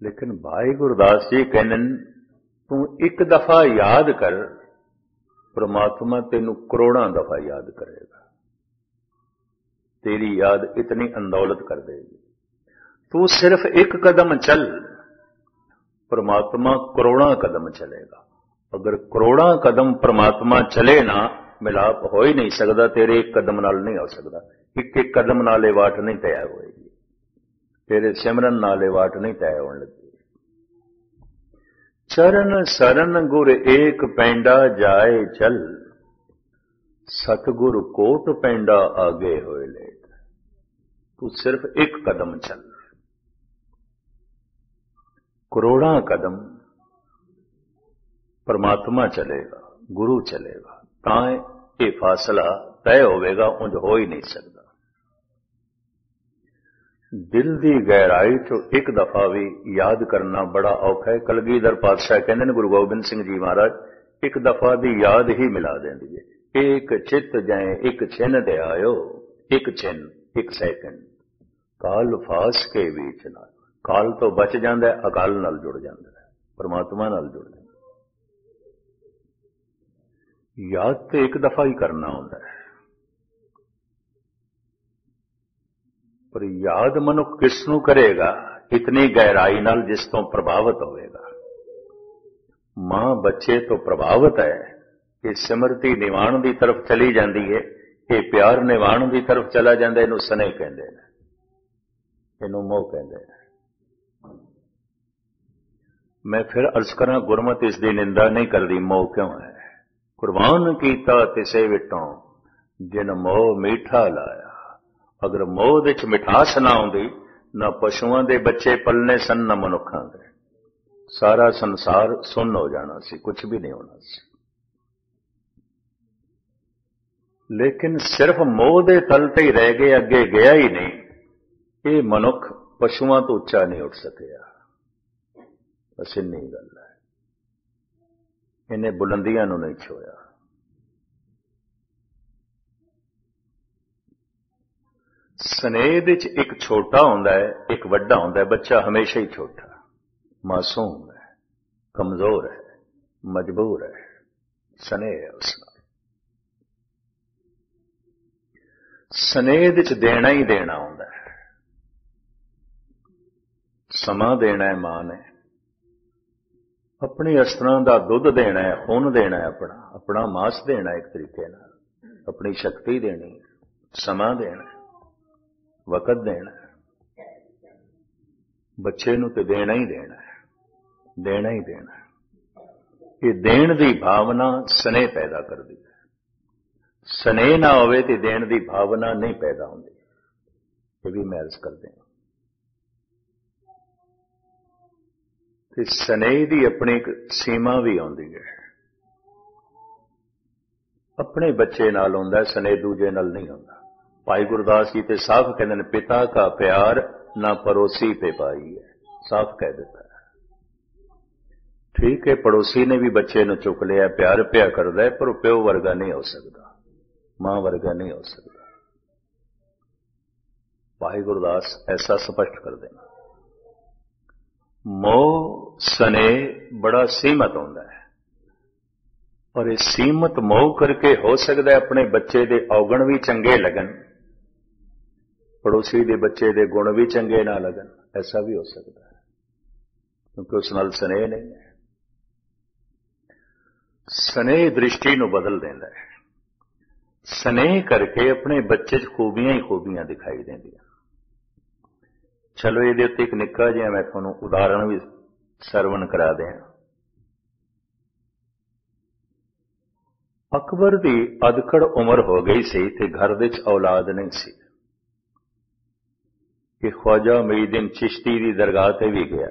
लेकिन भाई गुरदास जी कहने तू एक दफा याद कर, परमात्मा तेनू करोड़ों दफा याद करेगा। तेरी याद इतनी अंदौलत कर देगी। तू सिर्फ एक कदम चल, परमात्मा करोड़ों कदम चलेगा। अगर करोड़ों कदम परमात्मा चले ना, मिलाप हो ही नहीं सकता, तेरे एक कदम नाल नहीं हो सकता। एक एक कदम नाले वाट नहीं तय होएगी, तेरे सिमरन नाले वाट नहीं तय होने लगी। चरण सरन गुर एक पैंडा जाए चल, सतगुर कोट पैंडा आगे होए लेट। तू सिर्फ एक कदम चल, करोड़ों कदम परमात्मा चलेगा, गुरु चलेगा, तां ये फासला तय होगा, उंज हो ही नहीं सकता। दिल की गहराई चो एक दफा भी याद करना बड़ा औखा है। कलगीधर पातशाह कहते हैं गुरु गोबिंद सिंह जी महाराज, एक दफा की याद ही मिला देंदी है। एक चित जाए एक छिन दे आयो, एक छिन एक सैकंड, काल फास के बीच नाल। काल तो बच जाता है, अकाल नाल जुड़ जाता है, परमात्मा नाल जुड़ जाता है। याद तो एक दफा ही करना होता है, पर याद मनुख किसनू करेगा? इतनी गहराई नाल जिस तो प्रभावित होएगा। मां बच्चे तो प्रभावित है, ये सिमरती निवाण की तरफ चली जाती है, ये प्यार निवाण की तरफ चला जाता है। इनू स्नेह कहते हैं, इनू मोह कहते हैं। मैं फिर अर्ज करा, गुरमत इसकी निंदा नहीं करती। मोह क्यों है? कुर्बान कीता तिसे विटों जिन मोह मीठा लाया। अगर मोह दे च मिठास ना आउंदी, ना पशुओं के बच्चे पलने सन, ना मनुखों के, सारा संसार सुन्न हो जाना सी, कुछ भी नहीं होना सी। लेकिन सिर्फ मोह दे तल ते ही रह गए, अगे गया ही नहीं। ये मनुख पशुओं तो उच्चा नहीं उठ सकिया। बस इन्नी गल है, इन्हें बुलंदियां नूं नहीं छोया। स्नेह दे च एक छोटा होंदा है, एक वड्डा होंदा है। बच्चा हमेशा ही छोटा, मासूम है, कमजोर है, मजबूर है, स्नेह है उसका। स्नेह दे च देना ही देना होंदा है। समा देना है मां ने, अपनी अस्त्रां दा दुध देना है, खून देना है, अपना अपना मांस देना है, एक तरीके नाल अपनी शक्ति देनी है, समा देना है, वक़्त देना है। बच्चे नूं ते देना ही देना है, देना ही देना है। ये देण दी भावना स्नेह पैदा करदी है। स्नेह ना होवे ते देण दी भावना नहीं पैदा होंदी। ये भी मैं अर्ज कर दें। ते स्नेह दी अपनी एक सीमा भी आउंदी है। अपने बच्चे नाल होंदा है स्नेह, दूजे नाल नहीं होंदा। भाई गुरदास जी ते साफ कहते हैं, पिता का प्यार ना पड़ोसी पे पाई है। साफ कह देता है। ठीक है, पड़ोसी ने भी बच्चे नूं चुक लिया, प्यार प्या करदा है, पर प्यो वर्गा नहीं हो सकता, मां वर्गा नहीं हो सकता। भाई गुरदास ऐसा स्पष्ट कर देना। मोह स्नेह बड़ा सीमित होंदा है, और इस सीमित मोह करके हो सकता है अपने बच्चे दे औगण भी चंगे लगन, पड़ोसी दे बच्चे दे गुण भी चंगे ना लगन। ऐसा भी हो सकता है, क्योंकि उस नाल स्नेह नहीं है। स्नेह दृष्टि नूं बदल देंदा है। स्नेह करके अपने बच्चे च खूबियां ही खूबियां दिखाई देंदियां। चलो ये उत्ते एक निक्का जिहा मैं तुहानूं उदाहरण भी सरवण करा दें। अकबर की अधकड़ उम्र हो गई सी ते घर दे च औलाद नहीं सी। कि ख्वाजा मुईनुद्दीन चिश्ती की दरगाह ते भी गया,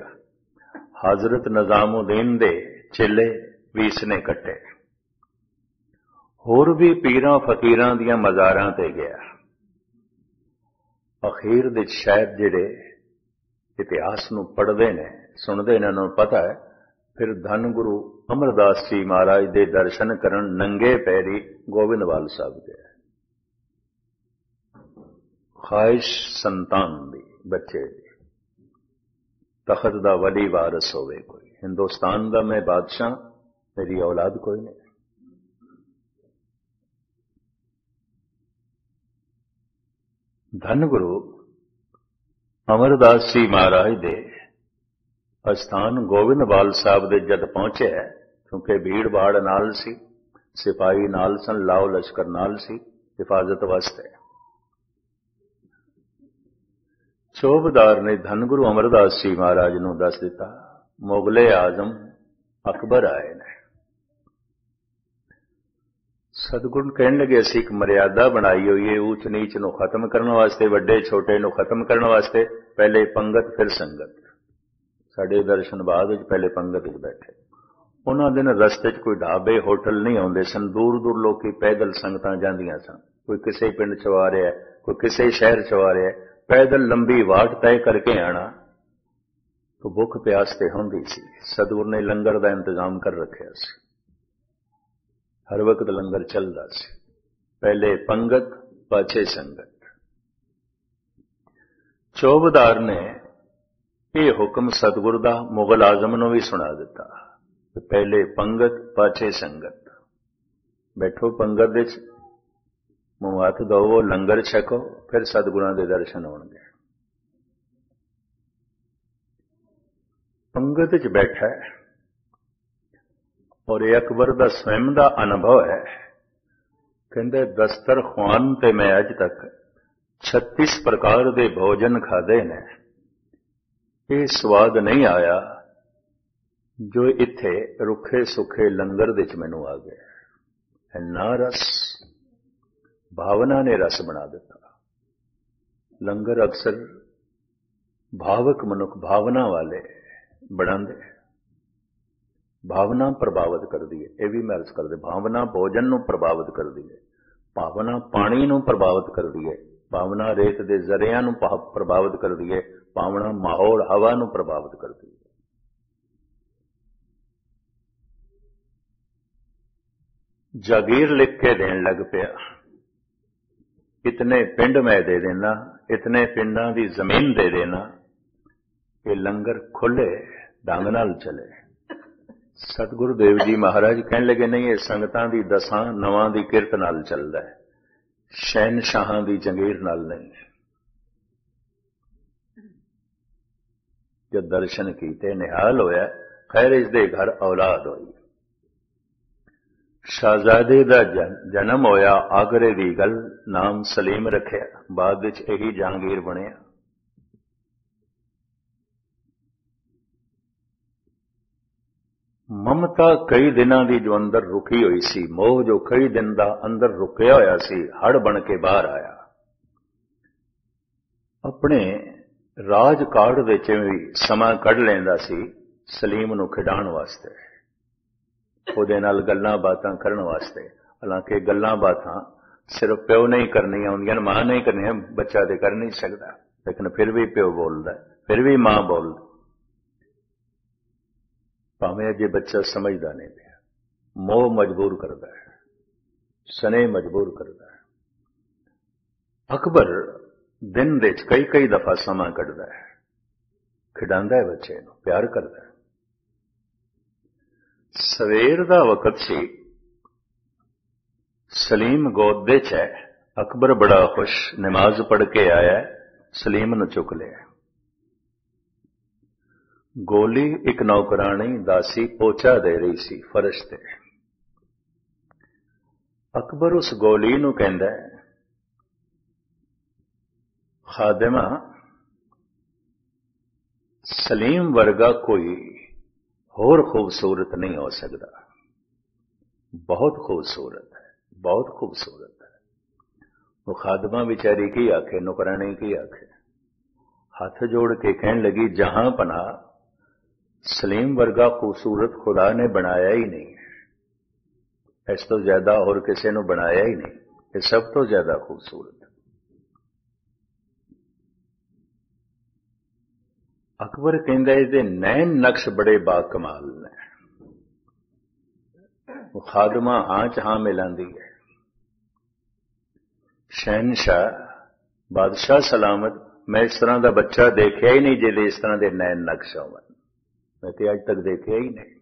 हजरत निजामुद्दीन दे चेले भी इसने कट्टे, होर भी पीरां फकीरां दियां मज़ारां ते गया। अखीर दे शायद जिहड़े इतिहास नूं पढ़दे ने, सुनदे ने, उन्हां नूं पता है, फिर धन गुरु अमरदास जी महाराज दे दर्शन करन नंगे पैरी गोविंदवाल साहब गए। ख्वाहिश संतान दी, बच्चे दी। तखत दा वली वारस होवे कोई। हिंदुस्तान दा मैं बादशाह, मेरी औलाद कोई नहीं। धन गुरु अमरदास जी महाराज दे अस्थान गोविंदवाल साहब दे जद पहुंचे है, क्योंकि भीड़ भाड़ नाल सी, सिपाही नाल सन, लाओ लश्कर नाल सी हिफाजत वास्ते। चौबदार ने धन गुरु अमरदास जी महाराज नूं दस दिता, मुगले आजम अकबर आए ने। सतगुरु कहने लगे, असीं एक मर्यादा बनाई हुई है ऊच नीच नूं खत्म करने वास्ते, वड्डे छोटे नूं खत्म करने वास्ते। पहले पंगत फिर संगत। साडे दर्शन बाद विच पहले पंगत विच बैठे। उन्हां दिन रस्ते च कोई ढाबे होटल नहीं आउंदे सन। दूर दूर लोकी पैदल संगतां जांदियां सन। कोई किसी पिंड च आ रहा है, कोई किसी शहर च आ रहा है। पैदल लंबी वाट तय करके आना तो भुख प्यास ते होंदी सी। सतगुरु ने लंगर का इंतजाम कर रखा सी, हर वक्त लंगर चलता सी। पहले पंगत पाछे संगत। चौबदार ने यह हुक्म सतगुरु का मुगल आजम नूं भी सुना दिता, पहले पंगत पाछे संगत। बैठो पंगत विच, मूंह हथ धोवो, लंगर छको, फिर सतगुरां दे दर्शन होणगे। पंगत च बैठा है और ये अकबर दा स्वयं दा अनुभव है। कहंदे दस्तरखान ते मैं अज तक 36 प्रकार दे भोजन खाधे ने, ये स्वाद नहीं आया जो इत्थे रुखे सुखे लंगर दे च मैनूं आ गया। ना रस, भावना ने रस बना दिता। लंगर अक्सर भावक मनुख, भावना वाले बनाते, भावना प्रभावित करती है। यह भी मैं अर्ज कर दे, भावना भोजन नूं प्रभावित करती है, भावना पानी नूं प्रभावित करती है, भावना रेत दे जरिया नूं प्रभावित करती है, भावना माहौल हवा नूं प्रभावित करती है। जागीर लिख के देन लग पिया, इतने पिंड मैं दे देना, इतने पिंडां दी जमीन दे देना, ये लंगर खुले ढंग नाल चले। सतगुरु देव जी महाराज कहने लगे, नहीं ये संगतां दी दसां नवां दी किरत नाल चलदा है, शहनशाहां दी जंगीर नाल नहीं। जब दर्शन कीते निहाल होया, खैर इसदे घर औलाद होई, शाहजादे दा जन्म होया, आगरे दी गल, नाम सलीम रखिया, बाद विच यही जहांगीर बनिया। ममता कई दिनां दी जो अंदर रुकी हुई सी, मोह जो कई दिन दा अंदर रुकिया होया सी, हड़ बन के बाहर आया। अपने राज काड़ दे च भी समा कढ लैंदा सी सलीम नूं खिडाण वास्ते, ਉਹਦੇ ਨਾਲ ਗੱਲਾਂ ਬਾਤਾਂ ਕਰਨ ਵਾਸਤੇ। ਹਾਲਾਂਕਿ ਗੱਲਾਂ ਬਾਤਾਂ ਸਿਰਫ ਪਿਓ ਨਹੀਂ ਕਰਨੀਆਂ ਹੁੰਦੀਆਂ, ਮਾਂ ਨਹੀਂ ਕਰਨੀਆਂ, ਬੱਚਾ ਤੇ ਕਰ ਨਹੀਂ ਸਕਦਾ, ਲੇਕਿਨ ਫਿਰ ਵੀ ਪਿਓ ਬੋਲਦਾ, ਫਿਰ ਵੀ ਮਾਂ ਬੋਲਦੀ, ਭਾਵੇਂ ਅਜੇ ਬੱਚਾ ਸਮਝਦਾ ਨਹੀਂ ਪਿਆ। ਮੋਹ ਮਜਬੂਰ ਕਰਦਾ ਹੈ, ਸਨੇਹ ਮਜਬੂਰ ਕਰਦਾ ਹੈ। ਅਕਬਰ ਦਿਨ ਦੇ ਚ ਕਈ ਦਫਾ ਸਮਾਂ ਕੱਢਦਾ ਹੈ, ਖਿਡਾਉਂਦਾ ਹੈ ਬੱਚੇ ਨੂੰ, ਪਿਆਰ ਕਰਦਾ ਹੈ। सवेर दा वक्त सी, सलीम गोद दे च है। अकबर बड़ा खुश, नमाज पढ़ के आया, सलीम नूं चुक लिया। गोली एक नौकरानी दासी पोचा दे रही सी फर्श ते। अकबर उस गोली नूं कहंदा है, खादिमा सलीम वर्गा कोई होर खूबसूरत नहीं हो सकता, बहुत खूबसूरत है, बहुत खूबसूरत है। वो खादमा बेचारी की आखे, नौकरानी की आखे, हाथ जोड़ के कहने लगी, जहां पना सलीम वर्गा खूबसूरत खुदा ने बनाया ही नहीं है, इस तो ज्यादा और किसी ने बनाया ही नहीं, ये सब तो ज्यादा खूबसूरत है। अकबर कहंदा इहदे नैन नक्श बड़े बाकमाल ने। वो खादमा हां च हां मिलांदी है। शहनशाह बादशाह सलामत मैं इस तरह का बच्चा देखा ही नहीं जिहदे इस तरह के नैन नक्श होवन। मैं तो अज तक देखा ही नहीं।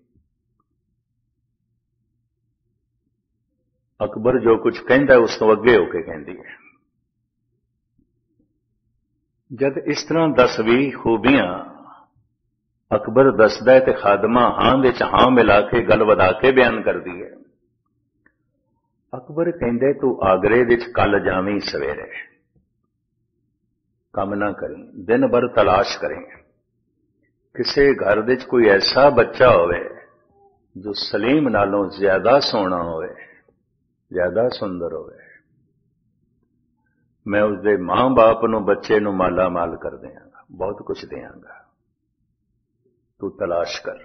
अकबर जो कुछ कहता है उस तो अगे होके कहती है। जब इस तरह 10-20 खूबियां अकबर दसदा है तो खादमा हां दे च हां मिला के गल वधा के बयान कर दी है। अकबर कहते तू आगरे विच कल जावी सवेरे, काम ना करें, दिन भर तलाश करें, किसी घर विच कोई ऐसा बच्चा होवे जो सलीम नालों ज्यादा सोहना होवे, ज्यादा सुंदर होवे। मैं उसके मां बाप नूं बच्चे नूं माला माल कर देंगा, बहुत कुछ देंगा, तू तलाश कर।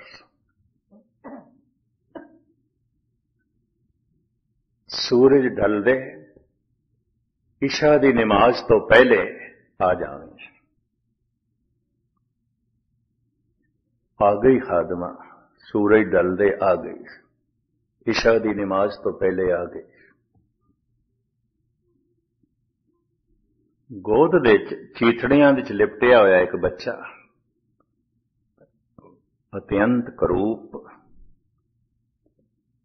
सूरज ढलदे इशा दी नमाज तो पहले आ जावे। आ गई खादमा, सूरज ढलदे आ गई, इशा दी नमाज तो पहले आ गई। गोद दे चीथड़ियां विच लिपटिया होया एक बच्चा, अत्यंत करूप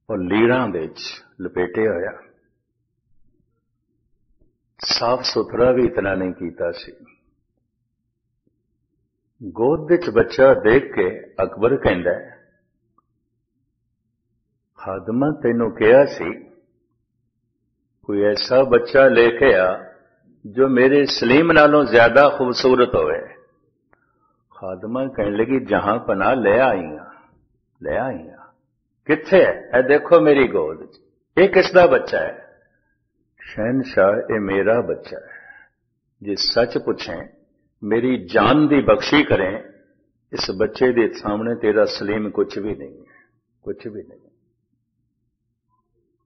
और लीड़ां दे लपेटे होया, साफ सुथरा भी इतना नहीं कीता सी। गोद विच बच्चा देख के अकबर कहंदा है, खादमा तैनूं कहा सी कोई ऐसा बच्चा लेके आ जो मेरे सलीम नालों ज्यादा खूबसूरत होवे। खादमा कहने लगी जहां पना ले आई हां, ले आई हां। किथे है? ए देखो मेरी गोद, ये किसदा बच्चा है? शहनशाह, ये मेरा बच्चा है। जे सच पूछें, मेरी जान दी बख्शी करें, इस बच्चे के सामने तेरा सलीम कुछ भी नहीं है, कुछ भी नहीं।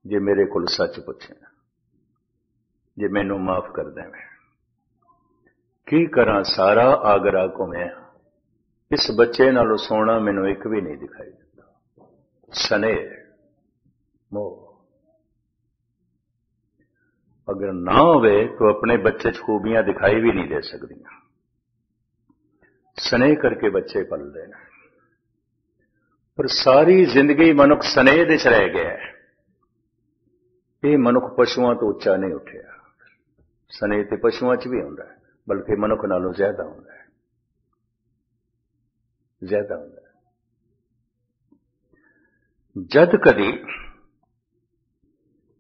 जे मेरे को सच पूछें, जे मैनू माफ कर दें, की करा सारा आगरा घूमिया, इस बच्चे नालों सोना मैनू एक भी नहीं दिखाई देता। स्नेह, मोह अगर ना होवे तो अपने बच्चे च खूबियां दिखाई भी नहीं दे सकती। स्नेह करके बच्चे पल देना, पर सारी जिंदगी मनुख स्नेह दे च रह गया है। ये मनुख पशुओं तो उच्चा नहीं उठिया। स्नेह ते पशुओं च भी होंदा है, बल्कि मनुख नालों ज्यादा होंदा है, ज्यादा होंदा है। जद कदी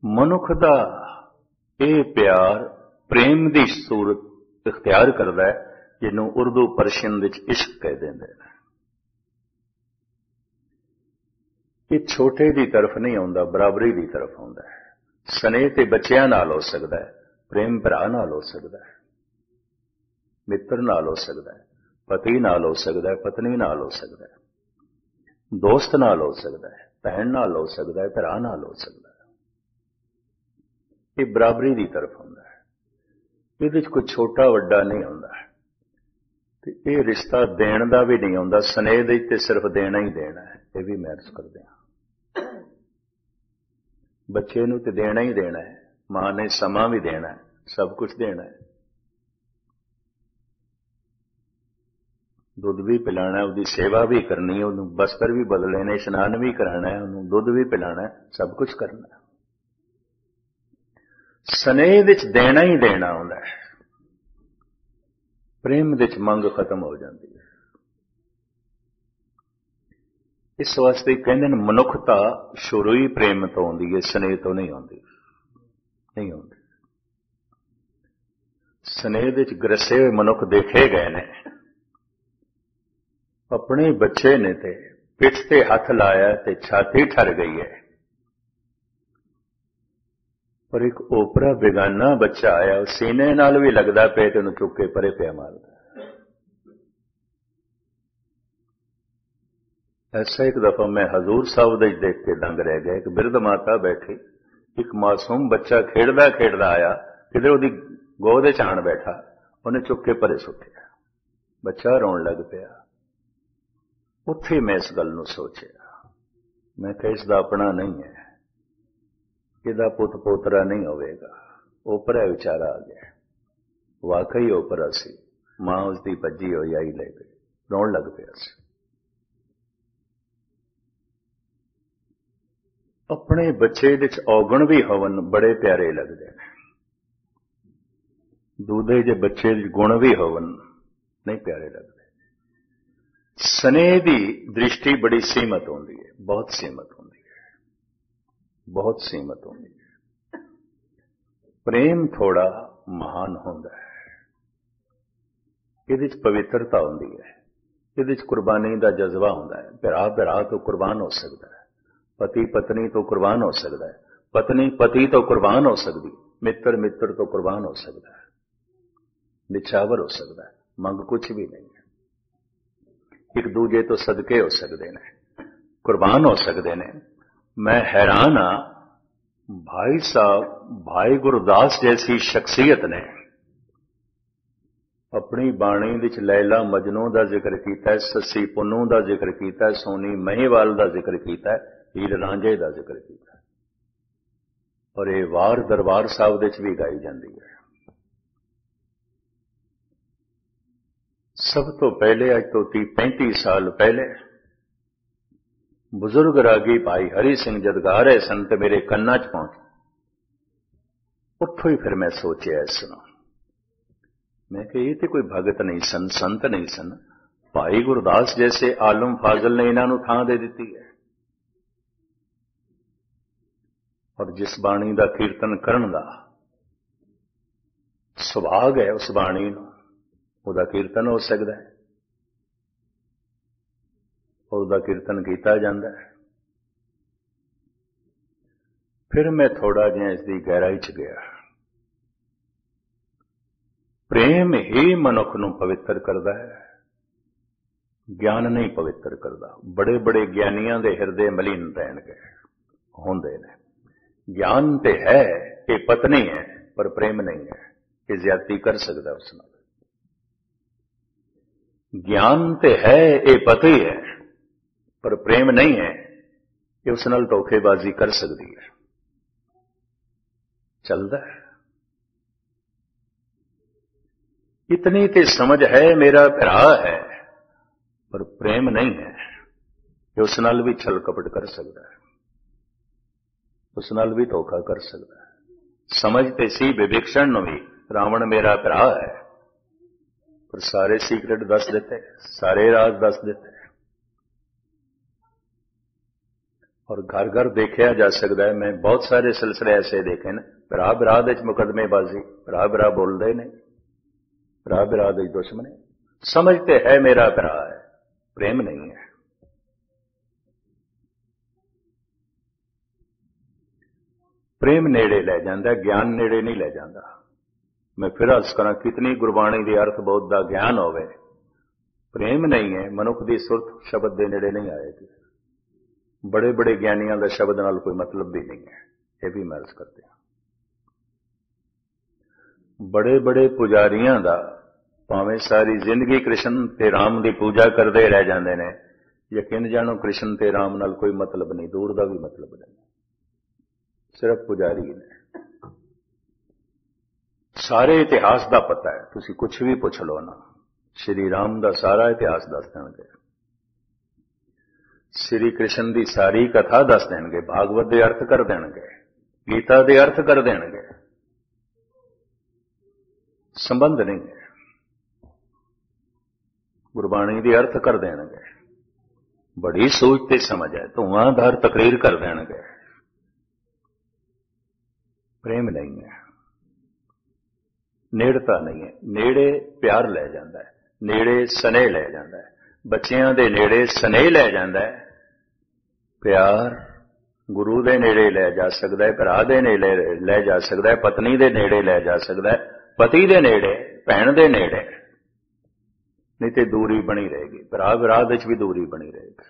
मनुख दा ये प्यार प्रेम की सूरत इख्तियार करता है, जिन्हों उर्दू परशियन विच इश्क कह देंगे। ये छोटे की तरफ नहीं आउंदा, बराबरी की तरफ आउंदा है। स्नेह ते बच्चियां नाल हो सकता है, प्रेम भरा नाल हो सकता है, मित्र नाल हो सकता है, पति नाल हो सकता है, पत्नी नाल हो सकता है, दोस्त नाल हो सकता है, भैन नाल हो सकता है, भरा नाल हो सकता है। ये बराबरी की तरफ होंदा है। ये कोई छोटा वड्डा नहीं होंदा है। ये रिश्ता देण दा भी नहीं होंदा, स्नेह दे ते सिर्फ देना ही देना है। ये भी मैं अर्ज करदे हां, बच्चे नूं ते देना ही देना है, मां ने समा भी देना है, सब कुछ देना है। दुध भी पिलाना है, उसकी सेवा भी करनी है, उन्होंने बस्तर भी बदले ने, स्नान भी कराना है, उन्होंने दुध भी पिलाना है, सब कुछ करना है। स्नेह विच देना ही देना होंदा है, प्रेम विच मंग खत्म हो जाती है। इस वास्ते कहते हैं मनुखता शुरू ही प्रेम तो आती है, स्नेह तो नहीं आती, नहीं आती। स्नेह विच ग्रसे हुए मनुख देखे गए ने। अपने बच्चे ने ते पिठ ते हथ लाया ते छाती ठर गई है, पर एक ओपरा बेगाना बच्चा आया, सीने नाल भी लगदा पे ते उन्हें चुक के परे पिया मारदा। ऐसा एक दफा मैं हजूर साहब दे देख के दंग रह गया। एक बिरध माता बैठी, एक मासूम बच्चा खेड़दा खेड़दा आया, किधर उसकी गोद च आण बैठा, उन्हें चुक के परे सुट्टिया, बच्चा रोन लग पिया। उत्थे मैं इस गल नूं सोचिया, मैं कहा इसदा अपना नहीं है, इहदा पुत पोतरा नहीं होवेगा। ओपरा विचारा आ गया, वाकई ओपरा सी, ਮਾਂ ਉਸਦੀ ਭੱਜੀ ਹੋਈ ਆਈ ਲੈ ਗਈ, ਰੋਣ ਲੱਗ ਪਿਆ ਸੀ। ਆਪਣੇ ਬੱਚੇ ਵਿੱਚ ਔਗਣ ਵੀ ਹੋਵਨ ਬੜੇ ਪਿਆਰੇ ਲੱਗਦੇ ਨੇ, ਦੂਦੇ ਜੇ ਬੱਚੇ ਵਿੱਚ ਗੁਣ ਵੀ ਹੋਵਨ ਨਹੀਂ ਪਿਆਰੇ ਲੱਗਦੇ। ਸਨੇਹ ਦੀ ਦ੍ਰਿਸ਼ਟੀ ਬੜੀ ਸੀਮਤ ਹੁੰਦੀ ਹੈ, ਬਹੁਤ ਸੀਮਤ ਹੁੰਦੀ ਹੈ, ਬਹੁਤ ਸੀਮਤ ਹੁੰਦੀ ਹੈ। ਪ੍ਰੇਮ ਥੋੜਾ ਮਹਾਨ ਹੁੰਦਾ ਹੈ, ਇਹਦੇ ਚ ਪਵਿੱਤਰਤਾ ਹੁੰਦੀ ਹੈ, ਇਹਦੇ ਚ ਕੁਰਬਾਨੀ ਦਾ ਜਜ਼ਬਾ ਹੁੰਦਾ ਹੈ। ਭਰਾ ਭਰਾ ਤੋਂ ਕੁਰਬਾਨ ਹੋ ਸਕਦਾ ਹੈ, ਪਤੀ ਪਤਨੀ ਤੋਂ ਕੁਰਬਾਨ ਹੋ ਸਕਦਾ ਹੈ, ਪਤਨੀ ਪਤੀ ਤੋਂ ਕੁਰਬਾਨ ਹੋ ਸਕਦੀ, ਮਿੱਤਰ ਮਿੱਤਰ ਤੋਂ ਕੁਰਬਾਨ ਹੋ ਸਕਦਾ ਹੈ, ਨਿਛਾਵਰ ਹੋ ਸਕਦਾ ਹੈ, ਮੰਗ ਕੁਛ ਵੀ ਨਹੀਂ ਹੈ। ਇੱਕ ਦੂਜੇ ਤੋਂ ਸਦਕੇ ਹੋ ਸਕਦੇ ਨੇ, ਕੁਰਬਾਨ ਹੋ ਸਕਦੇ ਨੇ। ਮੈਂ ਹੈਰਾਨ ਹਾਂ, ਭਾਈ ਸਾਹਿਬ ਭਾਈ ਗੁਰਦਾਸ ਜੈਸੀ ਸ਼ਖਸੀਅਤ ਨੇ ਆਪਣੀ ਬਾਣੀ ਵਿੱਚ ਲੈਲਾ ਮਜਨੂ ਦਾ ਜ਼ਿਕਰ ਕੀਤਾ ਹੈ, ਸੱਸੀ ਪੁੰਨੂ ਦਾ ਜ਼ਿਕਰ ਕੀਤਾ ਹੈ, ਸੋਨੀ ਮਹੀਵਾਲ ਦਾ ਜ਼ਿਕਰ ਕੀਤਾ ਹੈ, ਹੀਰ ਰਾਂਝੇ ਦਾ ਜ਼ਿਕਰ ਕੀਤਾ ਹੈ, ਔਰ ਇਹ ਵਾਰ ਦਰਬਾਰ ਸਾਹਿਬ ਦੇ ਵਿੱਚ ਵੀ ਗਾਈ ਜਾਂਦੀ ਹੈ। ਸਭ ਤੋਂ ਪਹਿਲੇ, ਅੱਜ ਤੋਂ 30-35 ਸਾਲ ਪਹਿਲੇ, ਬਜ਼ੁਰਗ ਰਾਗੀ ਭਾਈ ਹਰੀ ਸਿੰਘ ਜਦ ਗਾ ਰਹੇ ਸਨ ਤੇ ਮੇਰੇ ਕੰਨਾਂ 'ਚ ਪਹੁੰਚ, ਉੱਥੋਂ ਹੀ ਫਿਰ ਮੈਂ ਸੋਚਿਆ ਇਸ ਨੂੰ, ਮੈਂ ਕਿ ਇਹ ਤੇ ਕੋਈ ਭਗਤ ਨਹੀਂ ਸਨ, ਸੰਤ ਨਹੀਂ ਸਨ, ਭਾਈ ਗੁਰਦਾਸ ਜੈਸੇ ਆਲਮ ਫਾਜ਼ਲ ਨੇ ਇਹਨਾਂ ਨੂੰ ਥਾਂ ਦੇ ਦਿੱਤੀ ਹੈ। ਔਰ ਜਿਸ ਬਾਣੀ ਦਾ ਕੀਰਤਨ ਕਰਨ ਦਾ ਸੁਭਾਗ ਹੈ, ਉਸ ਬਾਣੀ ਨੂੰ ਉਹਦਾ ਕੀਰਤਨ ਹੋ ਸਕਦਾ ਹੈ, ਉਹਦਾ ਕੀਰਤਨ ਕੀਤਾ ਜਾਂਦਾ ਹੈ। ਫਿਰ ਮੈਂ ਥੋੜਾ ਜਿਹਾ ਇਸ ਦੀ ਗਹਿਰਾਈ 'ਚ ਗਿਆ। ਪ੍ਰੇਮ ਹੀ ਮਨੁੱਖ ਨੂੰ ਪਵਿੱਤਰ ਕਰਦਾ ਹੈ, ਗਿਆਨ ਨਹੀਂ ਪਵਿੱਤਰ ਕਰਦਾ। ਬੜੇ ਬੜੇ ਗਿਆਨੀਆਂ ਦੇ ਹਿਰਦੇ ਮਲੀਨ ਰਹਿਣਗੇ, ਹੁੰਦੇ ਨੇ। ਗਿਆਨ ਤੇ ਹੈ, ਇਹ ਪਤਨੀ ਹੈ, ਪਰ ਪ੍ਰੇਮ ਨਹੀਂ ਹੈ, ਇਹ ਜ਼ਿਆਦਤੀ ਕਰ ਸਕਦਾ ਉਸ ਨਾਲ। ਗਿਆਨ ਤੇ ਹੈ, ਇਹ ਪਤੀ ਹੈ, ਪਰ ਪ੍ਰੇਮ ਨਹੀਂ ਹੈ, ਇਹ ਉਸ ਨਾਲ ਧੋਖੇਬਾਜ਼ੀ ਕਰ ਸਕਦੀ ਹੈ। ਚੱਲਦਾ ਹੈ। इतनी ते समझ है मेरा भरा है, पर प्रेम नहीं है, ये उस नाल भी छल कपट कर सकता है, उस नाल भी धोखा कर सकता है। समझते सी विभीषण भी रावण मेरा भरा है, पर सारे सीक्रेट दस देते, सारे राज दस देते, और घर घर देखा जा सकता है। मैं बहुत सारे सिलसिले ऐसे देखे ने, भरा भरा दे मुकदमेबाजी, भरा भरा बोलते नहीं, भरा भरा दे दुश्मनी। समझते है मेरा भरा है, प्रेम नहीं है। प्रेम नेड़े ले जाता, ज्ञान नेड़े नहीं ले जाता। मैं फिर अर्ज करा, कितनी गुरबाणी के अर्थ बोध का ज्ञान होवे, प्रेम नहीं है, मनुख की सुरत शब्द के नेड़े नहीं आएगी। बड़े बड़े ज्ञानियों का शब्द नाल कोई मतलब भी नहीं है, यह भी मैं अर्ज करते हैं। बड़े बड़े पुजारियों का भावें सारी जिंदगी कृष्ण ते राम की पूजा करते रह जाते हैं, यकीन जानो कृष्ण ते राम नाल कोई मतलब नहीं, दूर का भी मतलब नहीं, सिर्फ पुजारी ने। सारे इतिहास का पता है, तुसी कुछ भी पूछ लो ना, श्री राम का सारा इतिहास दस देंगे, श्री कृष्ण की सारी कथा दस देंगे, भागवत के अर्थ कर देंगे, गीता के अर्थ कर देंगे, संबंध नहीं है। गुरबाणी के अर्थ कर देंगे, बड़ी सोचते समझ है, धुआंधार तकरीर कर देंगे, प्रेम नहीं है, नेड़ता नहीं है। नेड़े प्यार ले जाता है, नेड़े स्नेह ले जाता है, बच्चियां दे नेड़े स्नेह ले जाता है, प्यार गुरु दे नेड़े ले जा सकता है, भरा दे नेड़े ले जा सकता है, पत्नी दे नेड़े ले जा सकता है, पति दे नेड़े, भैन दे नेड़े, नहीं तो दूरी बनी रहेगी, भरा विराध भी दूरी बनी रहेगी।